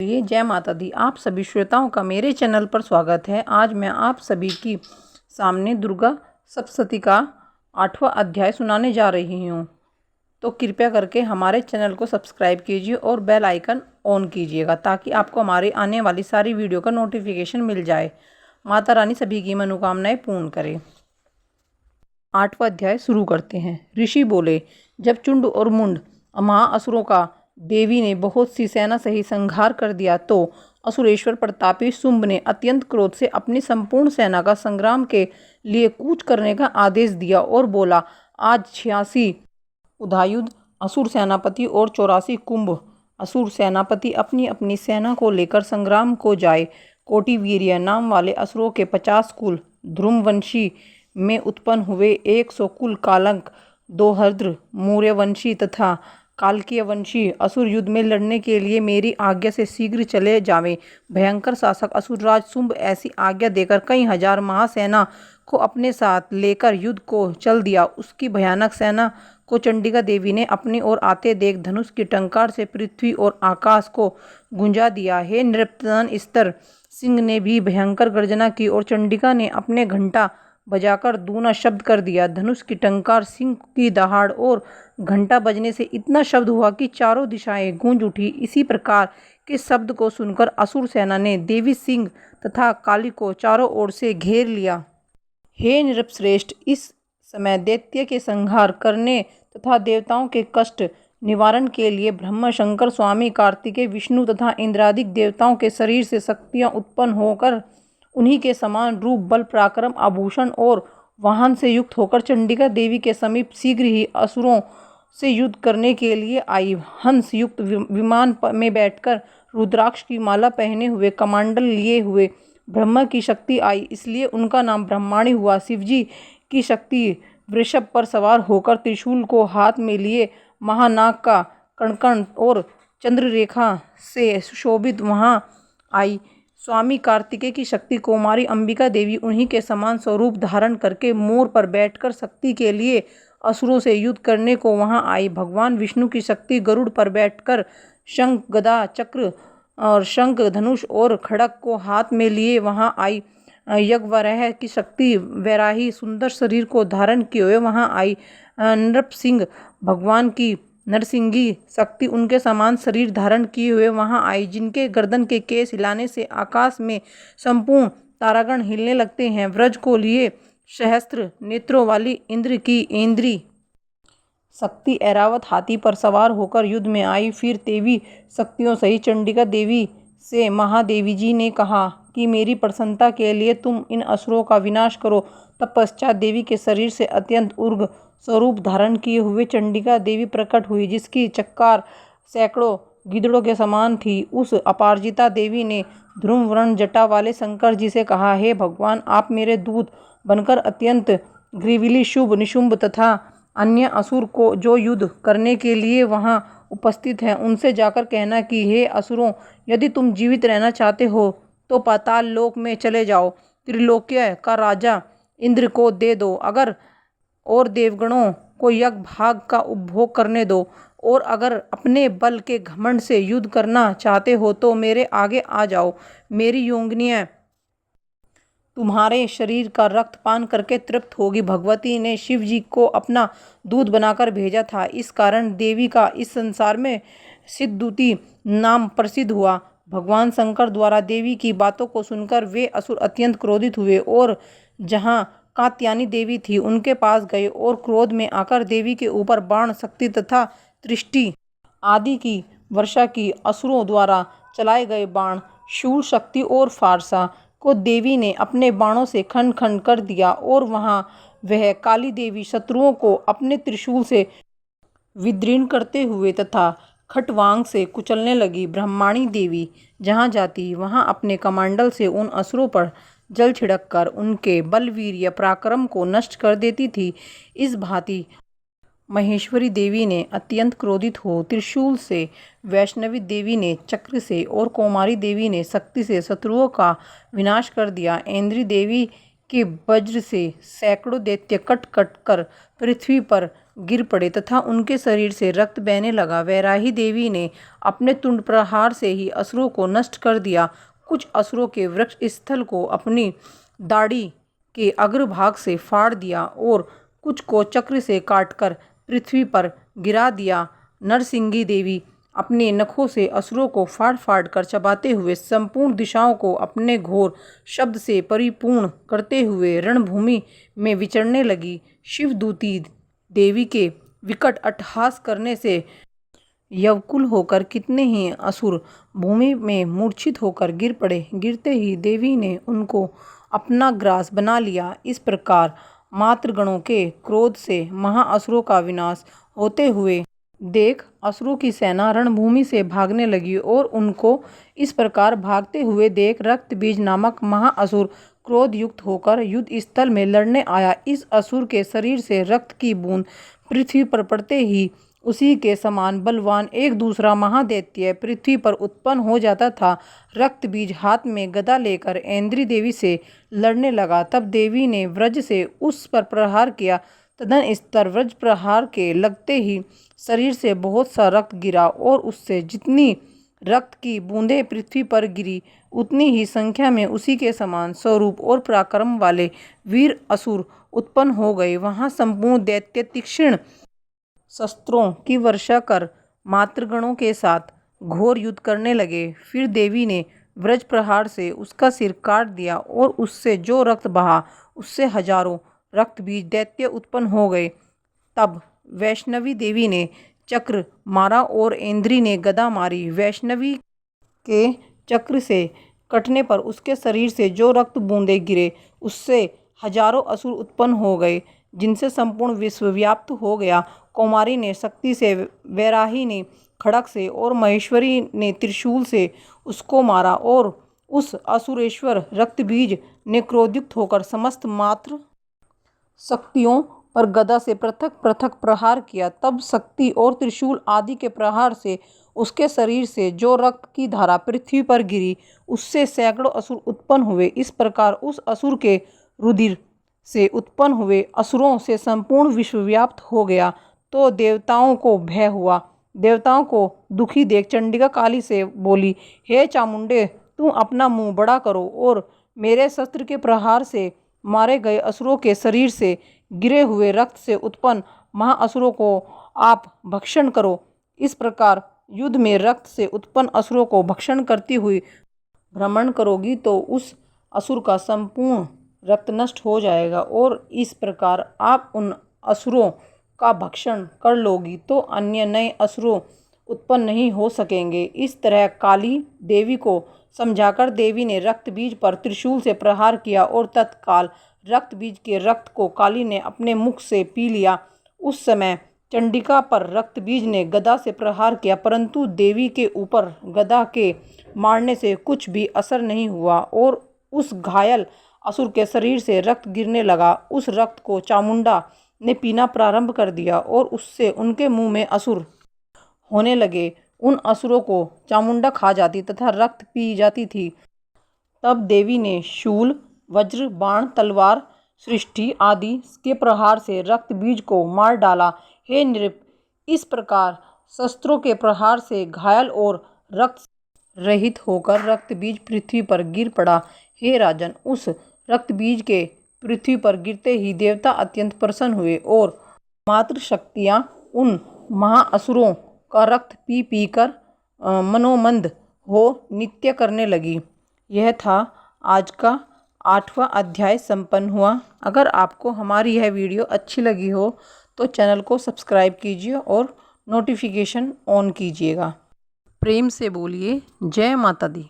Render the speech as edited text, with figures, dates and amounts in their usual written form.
जय माता दी। आप सभी श्रोताओं का मेरे चैनल पर स्वागत है। आज मैं आप सभी की सामने दुर्गा सप्तशती का 8वां अध्याय सुनाने जा रही हूँ। तो कृपया करके हमारे चैनल को सब्सक्राइब कीजिए और बेल आइकन ऑन कीजिएगा ताकि आपको हमारे आने वाली सारी वीडियो का नोटिफिकेशन मिल जाए। माता रानी सभी की मनोकामनाएं पूर्ण करे। 8वां अध्याय शुरू करते हैं। ऋषि बोले, जब चुंड और मुंड महाअसुरों का देवी ने बहुत सी सेना सहित संहार कर दिया तो असुरेश्वर प्रतापी शुंभ ने अत्यंत क्रोध से अपनी संपूर्ण सेना का संग्राम के लिए कूच करने का आदेश दिया और बोला, आज 86 उधायुध असुर सेनापति और 84 कुंभ असुर सेनापति अपनी अपनी सेना को लेकर संग्राम को जाए। कोटिवीर्य नाम वाले असुरों के 50 कुल, ध्रुमवंशी में उत्पन्न हुए 100 कुल कालंक, दोहर्द्र मूर्यवंशी तथा कालकीय वंशी असुर युद्ध में लड़ने के लिए मेरी आज्ञा से शीघ्र चले जावें। भयंकर शासक असुरराज शुंभ ऐसी आज्ञा देकर कई हजार महासेना को अपने साथ लेकर युद्ध को चल दिया। उसकी भयानक सेना को चंडिका देवी ने अपनी ओर आते देख धनुष की टंकार से पृथ्वी और आकाश को गुंजा दिया। हे नृपतन स्तर सिंह ने भी भयंकर गर्जना की और चंडिका ने अपने घंटा बजाकर दूना शब्द कर दिया। धनुष की टंकार, सिंह की दहाड़ और घंटा बजने से इतना शब्द हुआ कि चारों दिशाएं गूंज उठी। इसी प्रकार के शब्द को सुनकर असुर सेना ने देवी सिंह तथा काली को चारों ओर से घेर लिया। हे नृपश्रेष्ठ, इस समय दैत्य के संहार करने तथा देवताओं के कष्ट निवारण के लिए ब्रह्मा, शंकर, स्वामी कार्तिकेय, विष्णु तथा इंद्रादिक देवताओं के शरीर से शक्तियां उत्पन्न होकर उन्हीं के समान रूप, बल, पराक्रम, आभूषण और वाहन से युक्त होकर चंडिका देवी के समीप शीघ्र ही असुरों से युद्ध करने के लिए आई। हंस युक्त विमान में बैठकर रुद्राक्ष की माला पहने हुए, कमंडल लिए हुए ब्रह्मा की शक्ति आई, इसलिए उनका नाम ब्रह्माणी हुआ। शिवजी की शक्ति वृषभ पर सवार होकर त्रिशूल को हाथ में लिए महानाग का कणकण और चंद्ररेखा से सुशोभित वहां आई। स्वामी कार्तिकेय की शक्ति कुमारी अंबिका देवी उन्हीं के समान स्वरूप धारण करके मोर पर बैठकर शक्ति के लिए असुरों से युद्ध करने को वहां आई। भगवान विष्णु की शक्ति गरुड़ पर बैठकर शंख, गदा, चक्र और शंख, धनुष और खड़ग को हाथ में लिए वहां आई। यज्ञवराह की शक्ति वैराही सुंदर शरीर को धारण किए हुए वहां आई। नृपसिंह भगवान की नरसिंगी शक्ति उनके समान शरीर धारण किए हुए वहां आई, जिनके गर्दन के केस हिलाने से आकाश में संपूर्ण तारागण हिलने लगते हैं। व्रज को लिए सहस्त्र नेत्रों वाली इंद्र की इंद्री शक्ति ऐरावत हाथी पर सवार होकर युद्ध में आई। फिर देवी शक्तियों सहित चंडिका देवी से महादेवी जी ने कहा कि मेरी प्रसन्नता के लिए तुम इन असुरों का विनाश करो। तत्पश्चात देवी के शरीर से अत्यंत उग्र स्वरूप धारण किए हुए चंडिका देवी प्रकट हुई, जिसकी चक्कार सैकड़ों गिद्धड़ों के समान थी। उस अपराजिता देवी ने ध्रुव वर्ण जटा वाले शंकर जी से कहा, हे भगवान, आप मेरे दूत बनकर अत्यंत ग्रीविली, शुभ, निशुंभ तथा अन्य असुर को जो युद्ध करने के लिए वहां उपस्थित हैं, उनसे जाकर कहना कि हे असुरों, यदि तुम जीवित रहना चाहते हो तो पाताल लोक में चले जाओ, त्रिलोक्य का राजा इंद्र को दे दो, अगर और देवगणों को यज्ञ भाग का उपभोग करने दो, और अगर अपने बल के घमंड से युद्ध करना चाहते हो तो मेरे आगे आ जाओ। मेरी योगिनियां तुम्हारे शरीर का रक्त पान करके तृप्त होगी। भगवती ने शिव जी को अपना दूत बनाकर भेजा था, इस कारण देवी का इस संसार में सिद्धूती नाम प्रसिद्ध हुआ। भगवान शंकर द्वारा देवी की बातों को सुनकर वे असुर अत्यंत क्रोधित हुए और जहाँ कात्यायनी देवी थी उनके पास गए और क्रोध में आकर देवी के ऊपर बाण, शक्ति तथा दृष्टि आदि की वर्षा की। असुरों द्वारा चलाए गए बाण, शूल, शक्ति और फारसा को देवी ने अपने बाणों से खंड खंड कर दिया और वहां वह काली देवी शत्रुओं को अपने त्रिशूल से विदीर्ण करते हुए तथा खटवांग से कुचलने लगी। ब्रह्माणी देवी जहां जाती वहां अपने कमंडल से उन असुरों पर जल छिड़ककर उनके बलवीर्य पराक्रम को नष्ट कर देती थी। इस भांति महेश्वरी देवी ने अत्यंत क्रोधित हो त्रिशूल से, वैष्णवी देवी ने चक्र से और कौमारी देवी ने शक्ति से शत्रुओं का विनाश कर दिया। ऐन्द्री देवी के वज्र से सैकड़ों दैत्य कट कट कर पृथ्वी पर गिर पड़े तथा उनके शरीर से रक्त बहने लगा। वैराही देवी ने अपने तुंड प्रहार से ही असुरों को नष्ट कर दिया। कुछ असुरों के वृक्ष स्थल को अपनी दाढ़ी के अग्रभाग से फाड़ दिया और कुछ को चक्र से काटकर पृथ्वी पर गिरा दिया। नरसिंगी देवी अपने नखों से असुरों को फाड़ फाड़ कर चबाते हुए संपूर्ण दिशाओं को अपने घोर शब्द से परिपूर्ण करते हुए रणभूमि में विचरने लगी। शिवदूती देवी के विकट अट्टहास करने से व्याकुल होकर कितने ही असुर भूमि में मूर्छित होकर गिर पड़े। गिरते ही देवी ने उनको अपना ग्रास बना लिया। इस प्रकार मातृगणों के क्रोध से महाअसुरों का विनाश होते हुए देख असुरों की सेना रणभूमि से भागने लगी और उनको इस प्रकार भागते हुए देख रक्तबीज नामक महाअसुर क्रोध युक्त होकर युद्ध स्थल में लड़ने आया। इस असुर के शरीर से रक्त की बूंद पृथ्वी पर पड़ते ही उसी के समान बलवान एक दूसरा महादैत्य पृथ्वी पर उत्पन्न हो जाता था। रक्तबीज हाथ में गदा लेकर ऐन्द्री देवी से लड़ने लगा। तब देवी ने वज्र से उस पर प्रहार किया। तदनंतर वज्र प्रहार के लगते ही शरीर से बहुत सा रक्त गिरा और उससे जितनी रक्त की बूंदें पृथ्वी पर गिरी उतनी ही संख्या में उसी के समान स्वरूप और पराक्रम वाले वीर असुर उत्पन्न हो गए। वहां संपूर्ण दैत्य तीक्ष्ण शस्त्रों की वर्षा कर मातृगणों के साथ घोर युद्ध करने लगे। फिर देवी ने वज्र प्रहार से उसका सिर काट दिया और उससे जो रक्त बहा उससे हजारों रक्तबीज दैत्य उत्पन्न हो गए। तब वैष्णवी देवी ने चक्र मारा और ऐन्द्री ने गदा मारी। वैष्णवी के चक्र से कटने पर उसके शरीर से जो रक्त बूंदे गिरे उससे हजारों असुर उत्पन्न हो गए जिनसे संपूर्ण विश्व व्याप्त हो गया। कौमारी ने शक्ति से, वैराही ने खड़ग से और महेश्वरी ने त्रिशूल से उसको मारा और उस असुरेश्वर रक्तबीज ने क्रोधयुक्त होकर समस्त मात्र शक्तियों पर गदा से पृथक पृथक प्रहार किया। तब शक्ति और त्रिशूल आदि के प्रहार से उसके शरीर से जो रक्त की धारा पृथ्वी पर गिरी उससे सैकड़ों असुर उत्पन्न हुए। इस प्रकार उस असुर के रुधिर से उत्पन्न हुए असुरों से संपूर्ण विश्व व्याप्त हो गया। तो देवताओं को भय हुआ। देवताओं को दुखी देख चंडिका काली से बोली, हे चामुंडे, तुम अपना मुंह बड़ा करो और मेरे शस्त्र के प्रहार से मारे गए असुरों के शरीर से गिरे हुए रक्त से उत्पन्न महाअसुरों को आप भक्षण करो। इस प्रकार युद्ध में रक्त से उत्पन्न असुरों को भक्षण करती हुई भ्रमण करोगी तो उस असुर का संपूर्ण रक्त नष्ट हो जाएगा और इस प्रकार आप उन असुरों का भक्षण कर लोगी तो अन्य नए असुरों उत्पन्न नहीं हो सकेंगे। इस तरह काली देवी को समझाकर देवी ने रक्तबीज पर त्रिशूल से प्रहार किया और तत्काल रक्तबीज के रक्त को काली ने अपने मुख से पी लिया। उस समय चंडिका पर रक्तबीज ने गदा से प्रहार किया परंतु देवी के ऊपर गदा के मारने से कुछ भी असर नहीं हुआ और उस घायल असुर के शरीर से रक्त गिरने लगा। उस रक्त को चामुंडा ने पीना प्रारंभ कर दिया और उससे उनके मुंह में असुर होने लगे। उन असुरों को चामुंडा खा जाती तथा रक्त पी जाती थी। तब देवी ने शूल, वज्र, बाण, तलवार, सृष्टि आदि के प्रहार से रक्त बीज को मार डाला। हे नृप, इस प्रकार शस्त्रों के प्रहार से घायल और रक्त रहित होकर रक्त बीज पृथ्वी पर गिर पड़ा। हे राजन, उस रक्त बीज के पृथ्वी पर गिरते ही देवता अत्यंत प्रसन्न हुए और मातृ शक्तियाँ उन महाअसुरों का रक्त पी पी कर मनोमंद हो नित्य करने लगी। यह था आज का 8वां अध्याय संपन्न हुआ। अगर आपको हमारी यह वीडियो अच्छी लगी हो तो चैनल को सब्सक्राइब कीजिए और नोटिफिकेशन ऑन कीजिएगा। प्रेम से बोलिए जय माता दी।